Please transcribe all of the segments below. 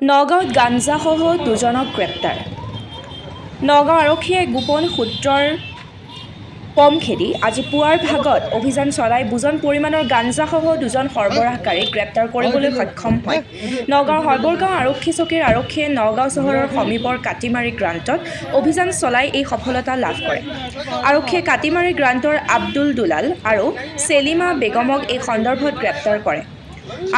নগাঁৱত গাঞ্জাসহ দুজনক গ্ৰেপ্তাৰ। নগাঁও আৰক্ষীয়ে গোপন সূত্ৰৰ পম খেদি আজি পুৱাৰ ভাগত অভিযান চলাই বুজন পৰিমাণৰ গাঞ্জাসহ দুজন সৰবৰাহকাৰীক গ্ৰেপ্তাৰ কৰিবলৈ সক্ষম হয়। নগাঁৱৰ হয়বৰগাঁও আৰক্ষী চকীৰ আৰক্ষীয়ে নগাঁও চহৰৰ সমীপৰ কাটিমাৰী গ্ৰান্তত অভিযান চলাই এই সফলতা লাভ কৰে। আৰক্ষীয়ে কাটিমাৰী গ্ৰান্তৰ আব্দুল দুলাল আৰু চেলিমা বেগমক এই সন্দৰ্ভত গ্ৰেপ্তাৰ কৰে।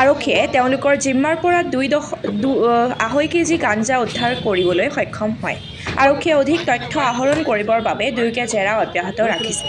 আৰক্ষীয়ে তেওঁলোকৰ জিম্মাৰ পৰা 2.5 কেজি গাঞ্জা উদ্ধাৰ কৰিবলৈ সক্ষম হয়। আৰক্ষীয়ে অধিক তথ্য আহৰণ কৰিবৰ বাবে দুয়োকে জেৰা অব্যাহত ৰাখিছে।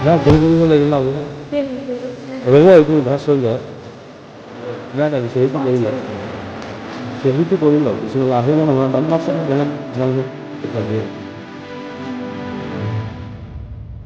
나 그리고 내려고 내가 이거 봤어요. 나는 제일 제일 제일 보이는 거. 저 앞에는 한 맞는 그냥